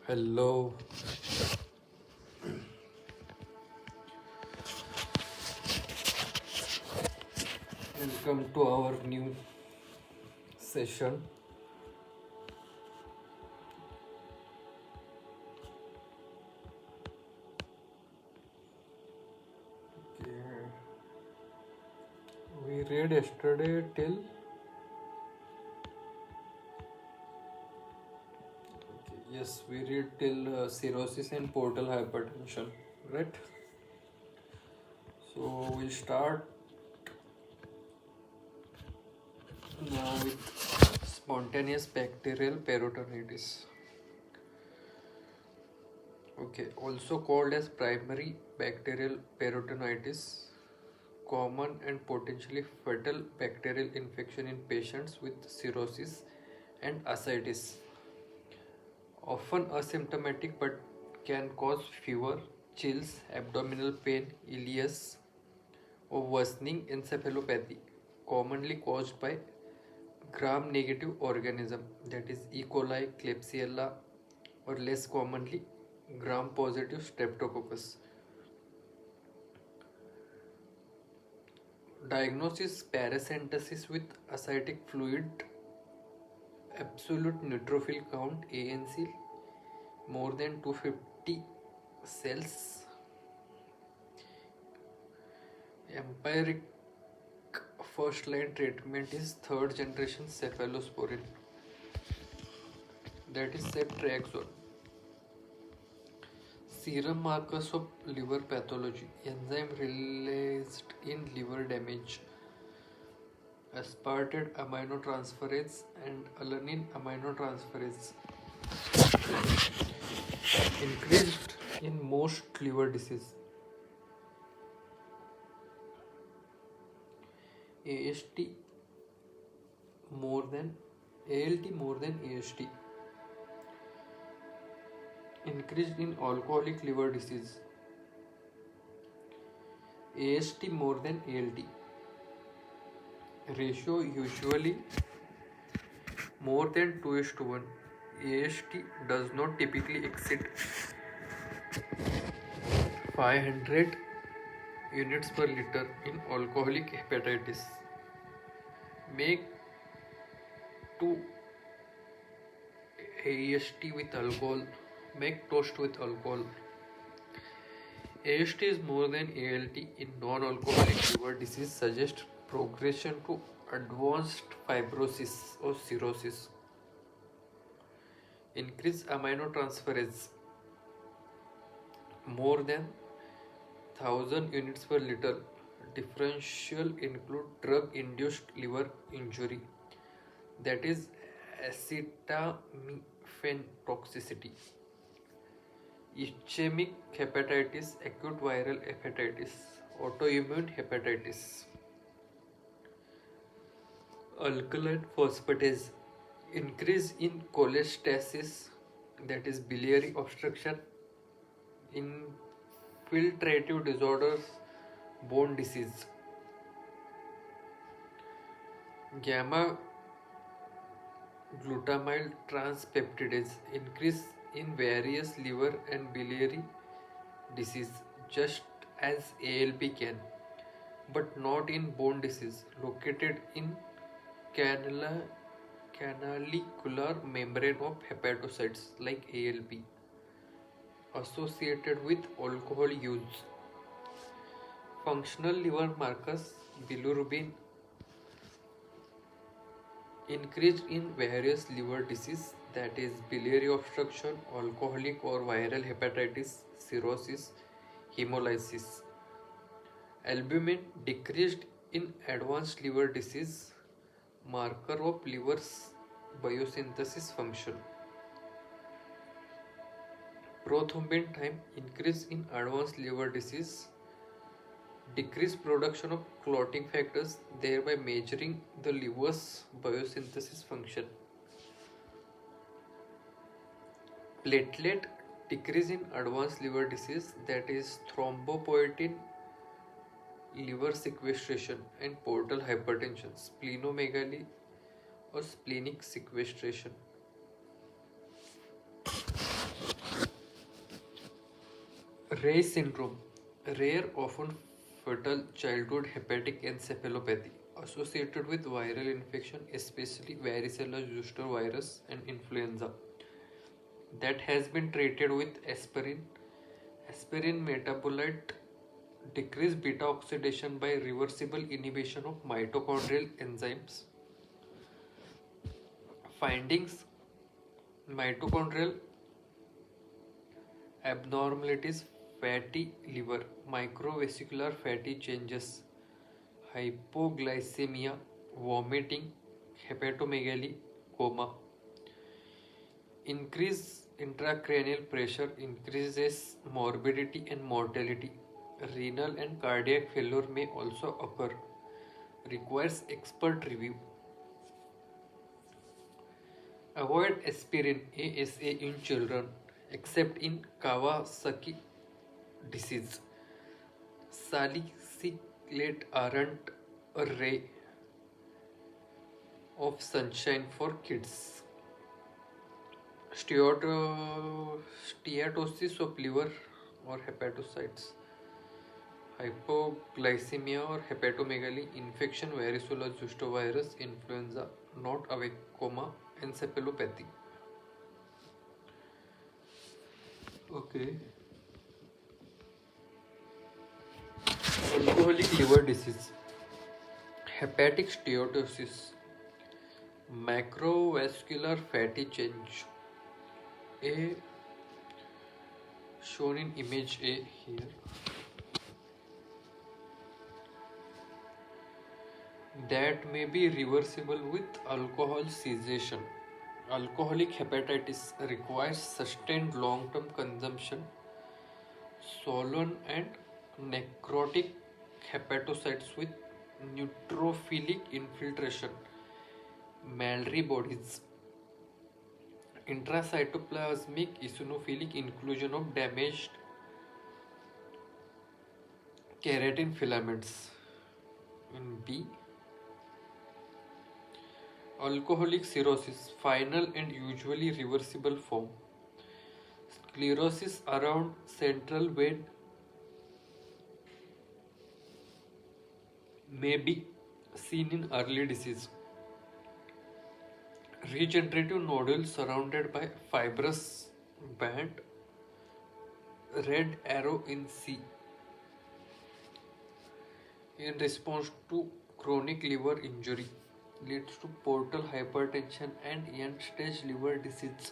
Hello, welcome to our new session. Okay. We read yesterday till yes, we read till cirrhosis and portal hypertension, right? So we'll start now with spontaneous bacterial peritonitis. Okay, also called as primary bacterial peritonitis, common and potentially fatal bacterial infection in patients with cirrhosis and ascites. Often asymptomatic but can cause fever, chills, abdominal pain, ileus, or worsening encephalopathy, commonly caused by gram-negative organism, that is E. coli, Klebsiella, or less commonly gram-positive streptococcus. Diagnosis: paracentesis with ascitic fluid, absolute neutrophil count ANC more than 250 cells. Empiric first line treatment is third generation cephalosporin, that is ceftriaxone. Serum markers of liver pathology: enzyme released in liver damage, aspartate aminotransferase and alanine aminotransferase increased in most liver disease. AST more than ALT more than AST increased in alcoholic liver disease. AST more than ALT ratio usually more than 2:1. AST does not typically exceed 500 units per liter in alcoholic hepatitis. Make 2 AST with alcohol. Make toast with alcohol. AST is more than ALT in non-alcoholic liver disease suggests progression to advanced fibrosis or cirrhosis. Increased aminotransferase more than 1000 units per liter. Differential include drug-induced liver injury, that is acetaminophen toxicity, ischemic hepatitis, acute viral hepatitis, autoimmune hepatitis. Alkaline phosphatase, increase in cholestasis, that is biliary obstruction, infiltrative disorders, bone disease. Gamma glutamyl transpeptidase, increase in various liver and biliary disease, just as ALP can, but not in bone disease located in canalicular membrane of hepatocytes like ALP, associated with alcohol use. Functional liver markers: bilirubin increased in various liver disease, that is biliary obstruction, alcoholic or viral hepatitis, cirrhosis, hemolysis. Albumin decreased in advanced liver disease, marker of liver's biosynthesis function. Prothrombin time increase in advanced liver disease, decreased production of clotting factors, thereby measuring the liver's biosynthesis function. Platelet decrease in advanced liver disease, that is thrombopoietin liver sequestration and portal hypertension, splenomegaly or splenic sequestration. Reye syndrome, rare, often fatal childhood hepatic encephalopathy associated with viral infection, especially varicella zoster virus and influenza, that has been treated with aspirin. Aspirin metabolite decrease beta oxidation by reversible inhibition of mitochondrial enzymes. Findings: mitochondrial abnormalities, fatty liver, microvascular fatty changes, hypoglycemia, vomiting, hepatomegaly, coma. Increase intracranial pressure increases morbidity and mortality. Renal and cardiac failure may also occur. Requires expert review. Avoid aspirin ASA in children except in Kawasaki disease. Salicylate aren't a ray of sunshine for kids. Steatosis of liver or hepatocytes. Hypoglycemia or hepatomegaly, infection, varicella zoster virus, influenza, not awake, coma, encephalopathy. Okay. Alcoholic liver disease, hepatic steatosis, macrovascular fatty change. A shown in image A here. That may be reversible with alcohol cessation. Alcoholic hepatitis requires sustained long-term consumption. Swollen and necrotic hepatocytes with neutrophilic infiltration. Mallory bodies. Intracytoplasmic eosinophilic inclusion of damaged keratin filaments. In B, alcoholic cirrhosis, final and usually reversible form. Sclerosis around central vein may be seen in early disease. Regenerative nodules surrounded by fibrous band. Red arrow in C. In response to chronic liver injury, leads to portal hypertension and end-stage liver disease.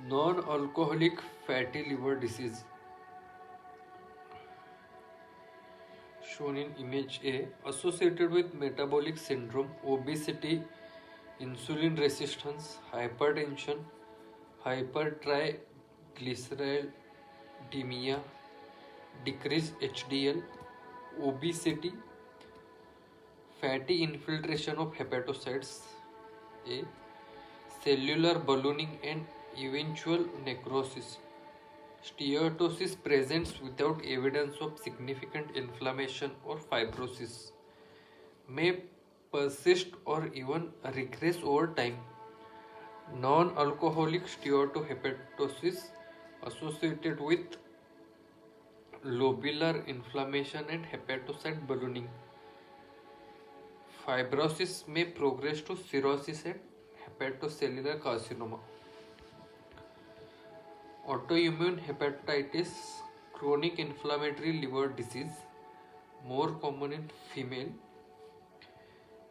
Non-alcoholic fatty liver disease, shown in image A, associated with metabolic syndrome, obesity, insulin resistance, hypertension, hypertriglyceridemia, decreased HDL, obesity, fatty infiltration of hepatocytes, A, cellular ballooning and eventual necrosis. Steatosis presents without evidence of significant inflammation or fibrosis. May persist or even regress over time. Non-alcoholic steatohepatosis associated with lobular inflammation and hepatocyte ballooning. Fibrosis may progress to cirrhosis and hepatocellular carcinoma. Autoimmune hepatitis, chronic inflammatory liver disease, more common in female,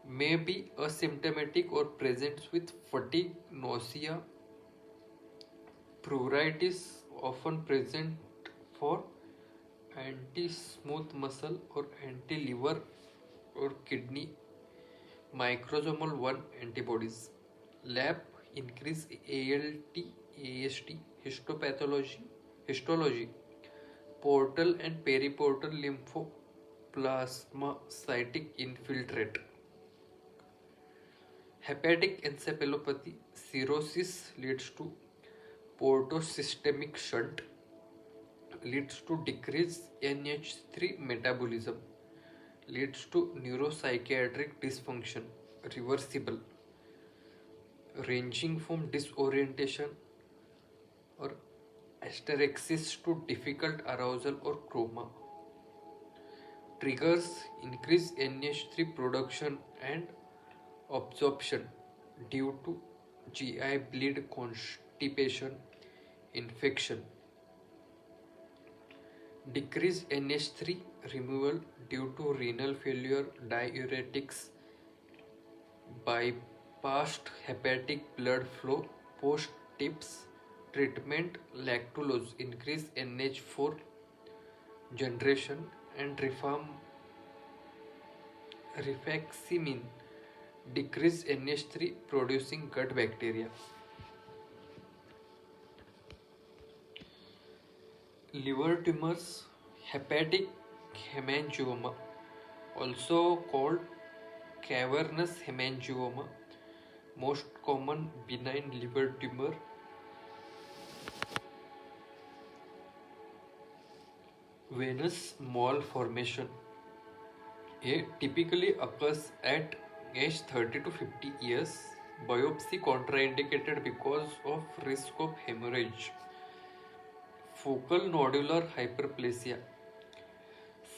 may be asymptomatic or presents with fatigue, nausea, pruritus, often present for anti-smooth muscle or anti-liver or kidney microsomal 1 antibodies. Lab increase ALT, AST, histology, portal and periportal lymphoplasmacytic infiltrate. Hepatic encephalopathy, cirrhosis leads to portosystemic shunt, leads to decreased NH3 metabolism, leads to neuropsychiatric dysfunction, reversible. ranging from disorientation or asterexis to difficult arousal or coma. Triggers increase NH3 production and absorption due to GI bleed, constipation, infection. Decrease NH3 removal due to renal failure, diuretics, bypassed hepatic blood flow, post tips, treatment, lactulose, increase NH4 generation, and rifaximin, decrease NH3 producing gut bacteria. Liver tumors, hepatic hemangioma, also called cavernous hemangioma, most common benign liver tumor. Venous mole formation. It typically occurs at age 30 to 50 years. Biopsy contraindicated because of risk of hemorrhage. Focal nodular hyperplasia.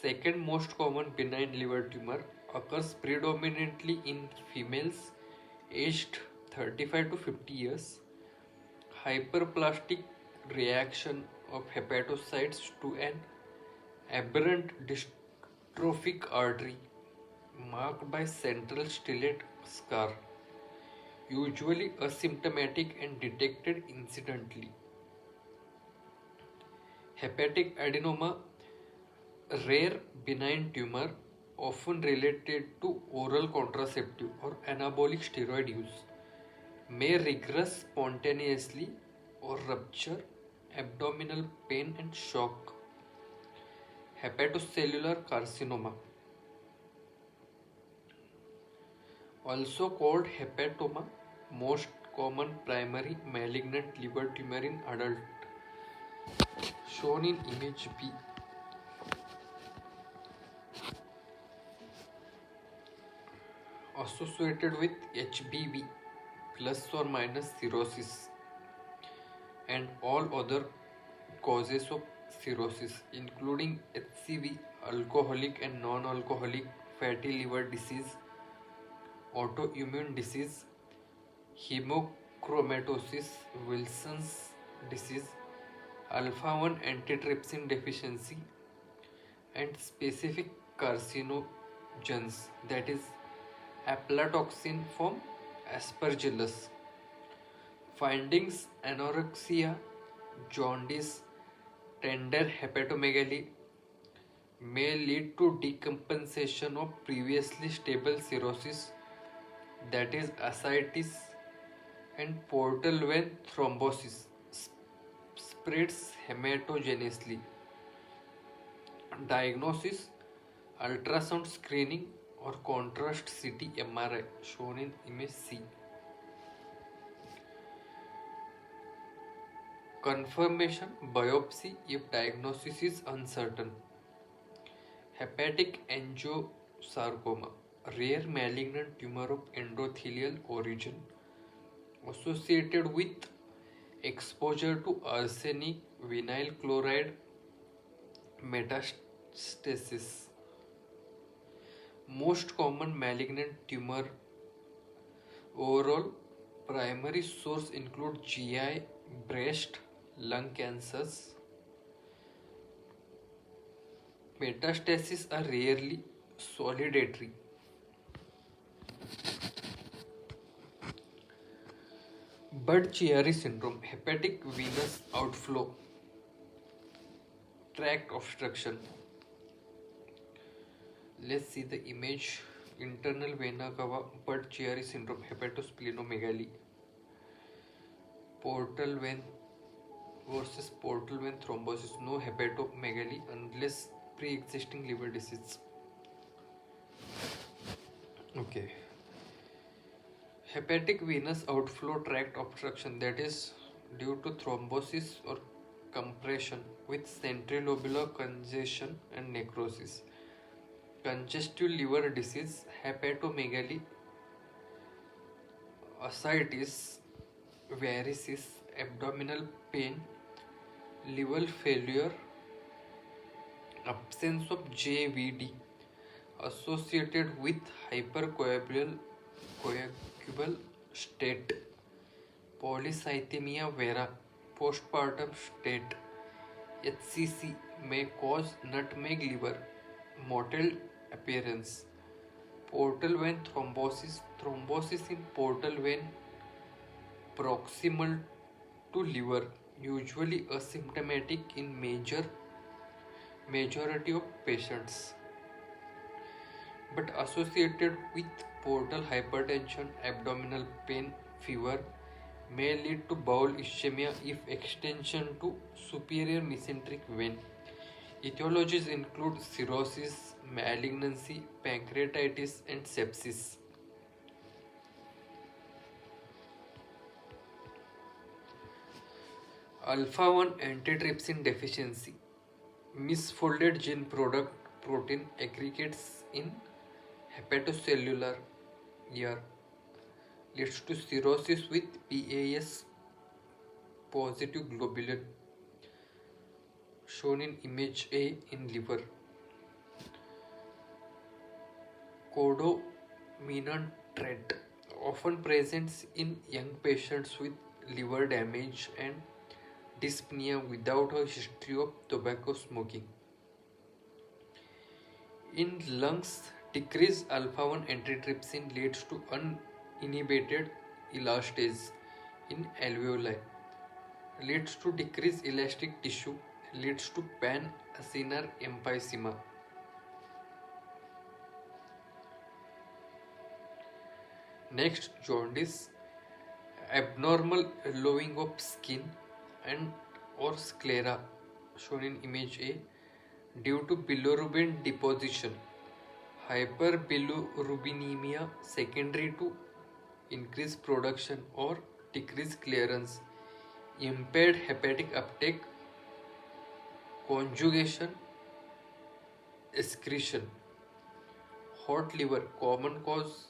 Second most common benign liver tumor, occurs predominantly in females aged 35 to 50 years. Hyperplastic reaction of hepatocytes to an aberrant dystrophic artery marked by central stellate scar, usually asymptomatic and detected incidentally. Hepatic adenoma, rare benign tumor often related to oral contraceptive or anabolic steroid use, may regress spontaneously or rupture, abdominal pain and shock. Hepatocellular carcinoma, also called hepatoma, most common primary malignant liver tumor in adult, shown in image B. Associated with HBV plus or minus cirrhosis and all other causes of cirrhosis, including HCV, alcoholic and non-alcoholic fatty liver disease, autoimmune disease, hemochromatosis, Wilson's disease, alpha-1 antitrypsin deficiency, and specific carcinogens, that is aflatoxin from aspergillus. Findings: anorexia, jaundice, tender hepatomegaly may lead to decompensation of previously stable cirrhosis, that is ascites, and portal vein thrombosis spreads hematogeneously. Diagnosis: ultrasound screening or contrast CT MRI, shown in image C. Confirmation: biopsy if diagnosis is uncertain. Hepatic angiosarcoma, rare malignant tumor of endothelial origin associated with exposure to arsenic, vinyl chloride, metastasis. Most common malignant tumor overall. Primary source include GI, breast, lung cancers. Metastases are rarely solitary. Budd-Chiari syndrome, hepatic venous outflow tract obstruction. Let's see the image. Internal vena cava, Budd-Chiari syndrome, hepatosplenomegaly. Portal vein versus portal vein thrombosis, no hepatomegaly unless pre-existing liver disease. Okay. Hepatic venous outflow tract obstruction, that is due to thrombosis or compression with centrilobular congestion and necrosis. Congestive liver disease, hepatomegaly, ascites, varices, abdominal pain, liver failure, absence of JVD associated with hypercoagulable state, polycythemia vera, postpartum state, HCC may cause nutmeg liver, mottled appearance, portal vein thrombosis, thrombosis in portal vein proximal to liver, usually asymptomatic in majority of patients, but associated with portal hypertension, abdominal pain, fever, may lead to bowel ischemia if extension to superior mesenteric vein. Etiologies include cirrhosis, malignancy, pancreatitis, and sepsis. Alpha 1 antitrypsin deficiency. Misfolded gene product protein aggregates in hepatocellular ear leads to cirrhosis with PAS positive globulin shown in image A in liver. Codominant trait often presents in young patients with liver damage and dyspnea without a history of tobacco smoking. In lungs, decreased alpha-1 antitrypsin leads to uninhibited elastase in alveoli, leads to decreased elastic tissue, leads to pan-acinar emphysema. Next, jaundice, abnormal yellowing of skin and or sclera shown in image A due to bilirubin deposition, hyperbilirubinemia secondary to increased production or decreased clearance, impaired hepatic uptake, conjugation, excretion. Hot liver, common cause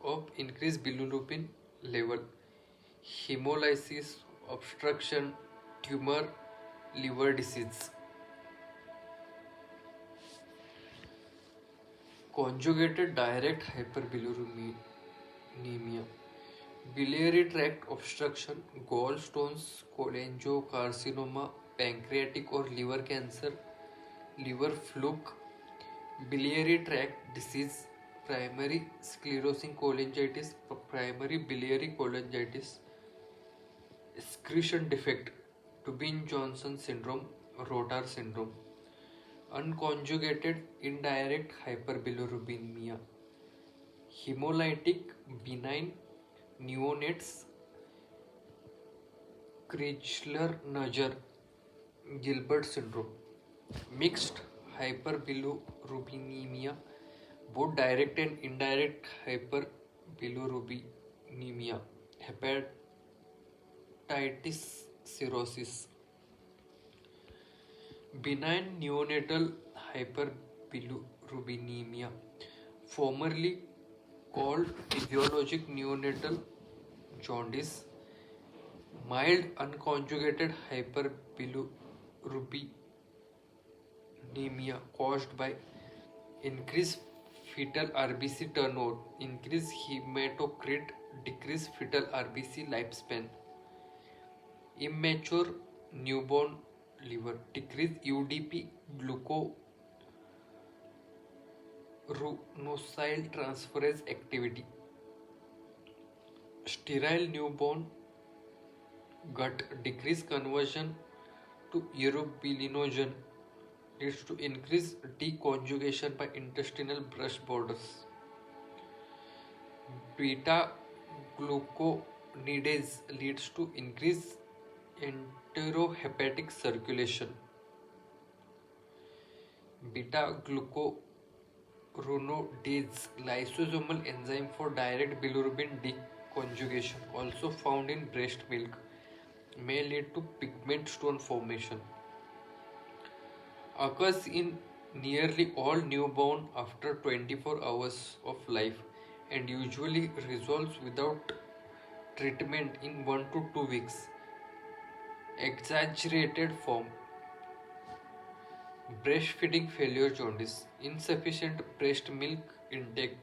of increased bilirubin level, hemolysis, obstruction, tumor, liver disease. Conjugated direct hyperbilirubinemia, biliary tract obstruction, gallstones, cholangiocarcinoma, pancreatic or liver cancer, liver fluke, biliary tract disease, primary sclerosing cholangitis, primary biliary cholangitis, excretion defect, Tubin-Johnson syndrome, Rotar syndrome, unconjugated indirect hyperbilirubinemia, hemolytic benign neonates, Crigler-Najjar, Gilbert syndrome, mixed hyperbilirubinemia, both direct and indirect hyperbilirubinemia, hepatitis cirrhosis, benign neonatal hyperbilirubinemia, formerly called physiologic neonatal jaundice, mild unconjugated hyperbilirubinemia caused by increased fetal RBC turnover, increased hematocrit, decreased fetal RBC lifespan, immature newborn liver, decreased UDP glucuronosyl transferase activity, sterile newborn gut, decreased conversion to urobilinogen, leads to increased deconjugation by intestinal brush borders. Beta glucuronidase leads to increased enterohepatic circulation. Beta glucuronidase, lysosomal enzyme for direct bilirubin deconjugation, also found in breast milk, may lead to pigment stone formation. Occurs in nearly all newborn after 24 hours of life and usually resolves without treatment in 1 to 2 weeks. Exaggerated form. Breastfeeding failure jaundice. Insufficient breast milk intake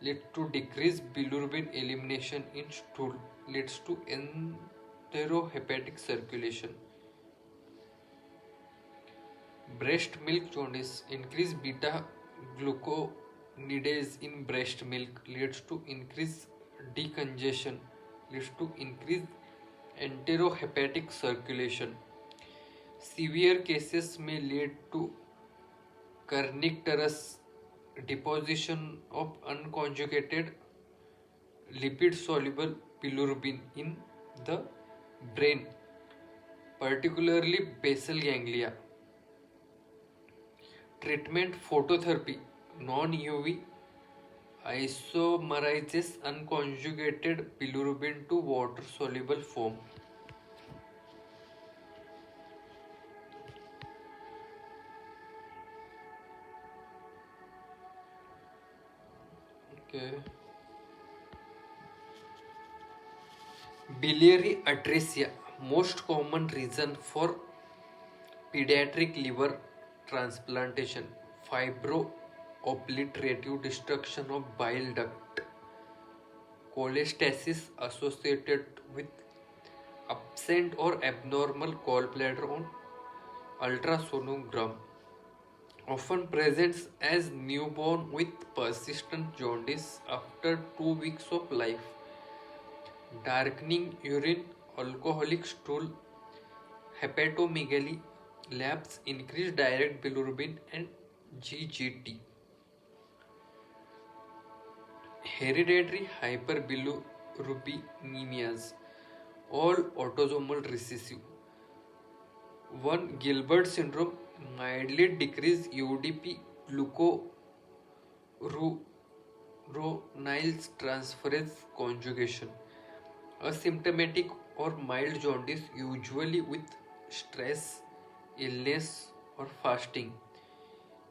leads to decreased bilirubin elimination in stool, leads to enterohepatic circulation. Breast milk jaundice. Increased beta glucuronidase in breast milk leads to increased decongestion, leads to increased enterohepatic circulation. Severe cases may lead to kernicterus, deposition of unconjugated lipid soluble bilirubin in the brain, particularly basal ganglia. Treatment phototherapy, non UV isomerizes unconjugated bilirubin to water soluble form. Okay. Biliary atresia, most common reason for pediatric liver transplantation, fibro-obliterative destruction of bile duct, cholestasis associated with absent or abnormal gallbladder on ultrasonogram, often presents as newborn with persistent jaundice after 2 weeks of life, darkening urine, alcoholic stool, hepatomegaly, labs, increased direct bilirubin and GGT. Hereditary hyperbilirubinemias, all autosomal recessive. 1. Gilbert syndrome, mildly decreased UDP glucuronidase transferase conjugation. Asymptomatic or mild jaundice, usually with stress, illness, or fasting.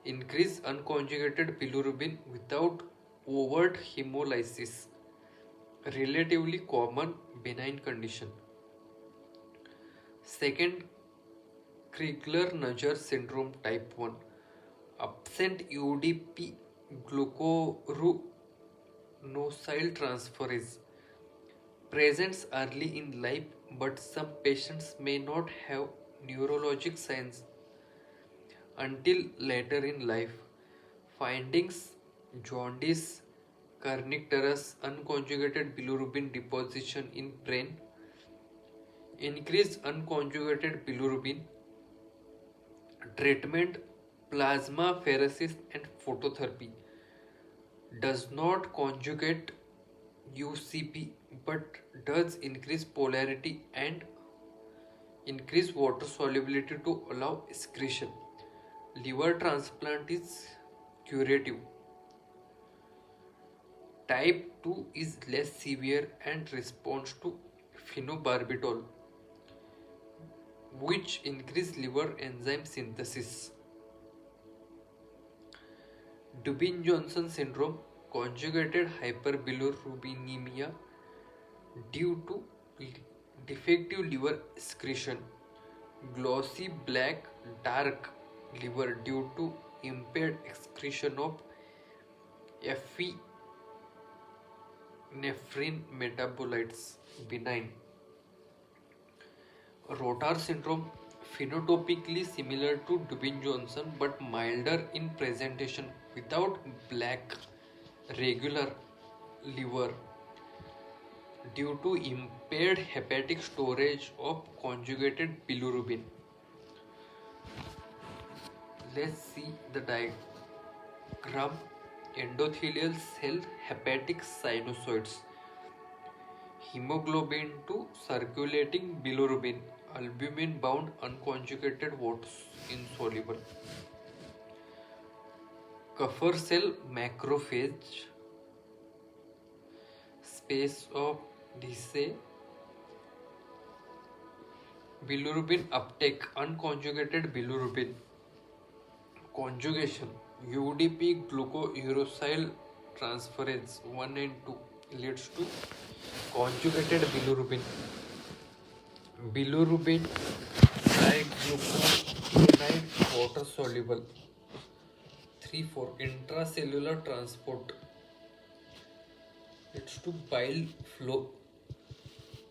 Increase unconjugated bilirubin without overt hemolysis. Relatively common benign condition. Second, Crigler-Najjar syndrome type 1. Absent UDP glucuronosyl transferase. Presents early in life, but some patients may not have neurologic signs until later in life. Findings: jaundice, kernicterus, unconjugated bilirubin deposition in brain, increased unconjugated bilirubin. Treatment: plasmapheresis and phototherapy. Does not conjugate UCP but does increase polarity and increase water solubility to allow excretion. Liver transplant is curative. Type 2 is less severe and responds to phenobarbital, which increase liver enzyme synthesis. Dubin-Johnson syndrome, conjugated hyperbilirubinemia due to defective liver excretion. Glossy black dark liver due to impaired excretion of epinephrine metabolites, benign. Rotar syndrome, phenotypically similar to Dubin-Johnson but milder in presentation without black regular liver due to impaired hepatic storage of conjugated bilirubin. Let's see the diagram. Endothelial cell hepatic sinusoids. Hemoglobin to circulating bilirubin, albumin bound unconjugated water insoluble. Kupffer cell macrophage, space of Disse, bilirubin uptake, unconjugated bilirubin, conjugation, UDP glucouracil transferase 1 and 2, leads to conjugated bilirubin. Bilirubin triglucoside water soluble. 3-4 intracellular transport leads to bile flow.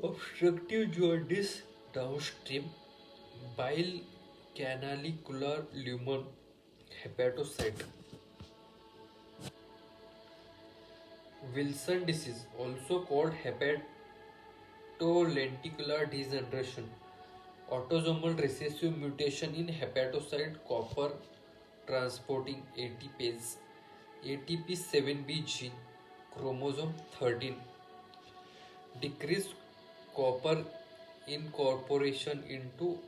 Obstructive jaundice downstream. Bile canalicular lumen hepatocyte. Wilson disease, also called hepatolenticular degeneration, autosomal recessive mutation in hepatocyte copper transporting ATP7B gene, chromosome 13, decreased copper incorporation into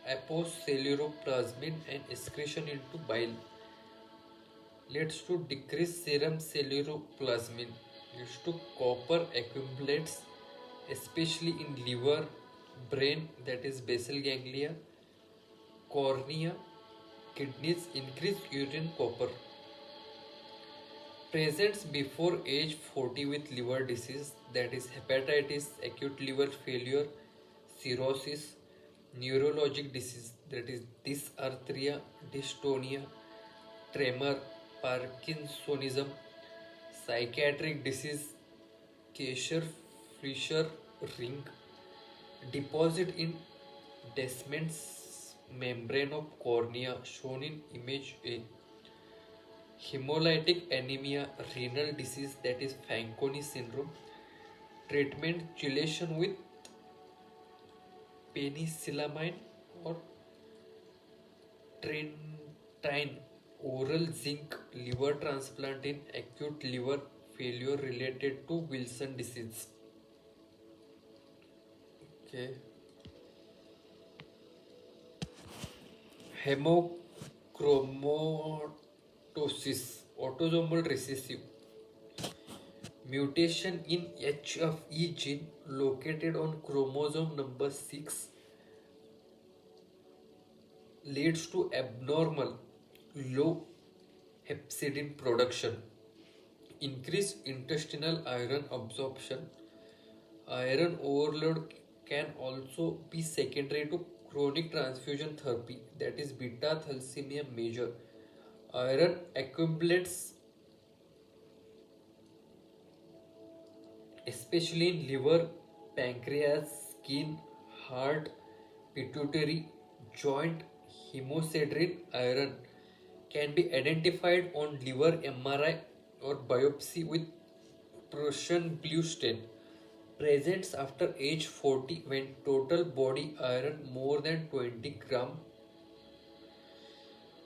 apocelluroplasmin and excretion into bile, leads to decreased serum ceruloplasmin, leads to copper accumulates especially in liver, brain, that is basal ganglia, cornea, kidneys, increased urine copper. Presents before age 40 with liver disease, that is hepatitis, acute liver failure, cirrhosis, neurologic disease, that is dysarthria, dystonia, tremor, Parkinsonism, psychiatric disease, Kasher Fisher ring, deposit in Descemet's membrane of cornea shown in image A, hemolytic anemia, renal disease, that is Fanconi syndrome, treatment chelation with penicillamine or trentine, oral zinc, liver transplant in acute liver failure related to Wilson disease. Okay. Hemochromatosis, autosomal recessive, mutation in HFE gene located on chromosome number 6 leads to abnormal low hepcidin production, increased intestinal iron absorption. Iron overload can also be secondary to chronic transfusion therapy, that is beta thalassemia major. Iron accumulates especially in liver, pancreas, skin, heart, pituitary, joint. Hemosiderin iron can be identified on liver MRI or biopsy with Prussian blue stain. Presents after age 40 when total body iron more than 20 gram.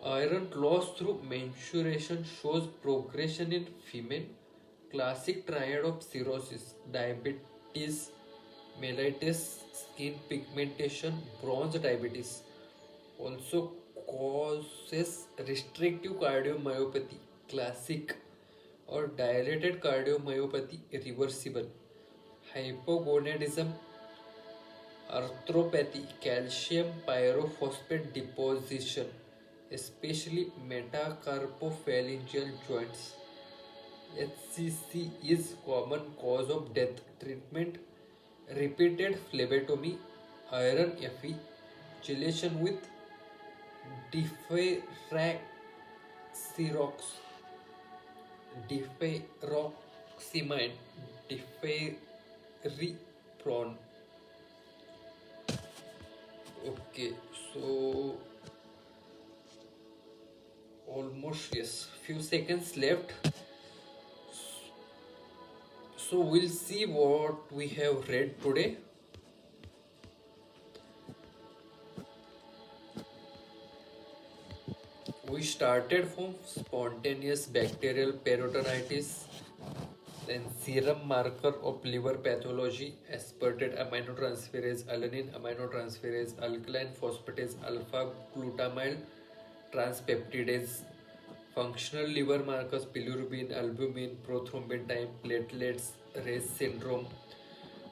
Iron loss through menstruation shows progression in female. Classic triad of cirrhosis, diabetes mellitus, skin pigmentation, bronze diabetes. Also causes restrictive cardiomyopathy, classic, or dilated cardiomyopathy, reversible. Hypogonadism, arthropathy, calcium pyrophosphate deposition, especially metacarpophalangeal joints. HCC is common cause of death. Treatment: repeated phlebotomy, iron Fe, chelation with deferoxamine, deferoxamine, deferriprone. Okay, so almost yes, few seconds left. So we'll see what we have read today. We started from spontaneous bacterial peritonitis, then serum marker of liver pathology, aspartate aminotransferase, alanine aminotransferase, alkaline phosphatase, alpha glutamyl transpeptidase, functional liver markers, bilirubin, albumin, prothrombin time, platelets, Ray's syndrome,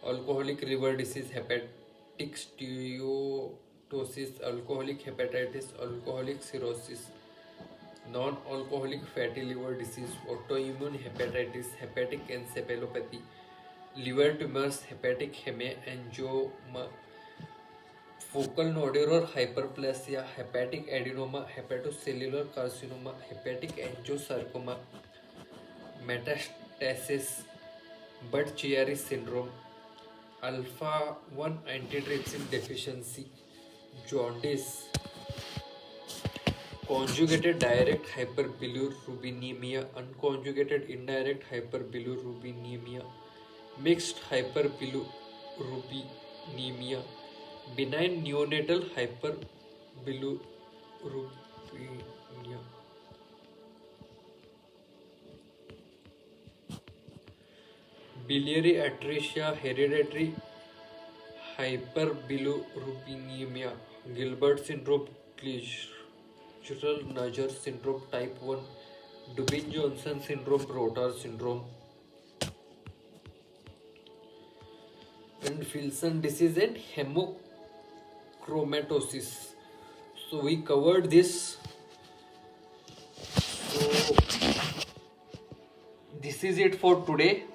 alcoholic liver disease, hepatic steatosis, alcoholic hepatitis, alcoholic cirrhosis, non-alcoholic fatty liver disease, autoimmune hepatitis, hepatic encephalopathy, liver tumors, hepatic hemangioma, focal nodular hyperplasia, hepatic adenoma, hepatocellular carcinoma, hepatic angiosarcoma, metastasis, Budd-Chiari syndrome, alpha 1 antitrypsin deficiency, jaundice, conjugated direct hyperbilirubinemia, unconjugated indirect hyperbilirubinemia, mixed hyperbilirubinemia, benign neonatal hyperbilirubinemia, biliary atresia, hereditary hyperbilirubinemia, Gilbert syndrome, Clijsters-Najar syndrome type 1, Dubin-Johnson syndrome, Rotar syndrome, and Filson disease and hemochromatosis. So we covered this. So this is it for today.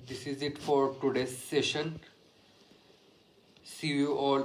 This is it for today's session. See you all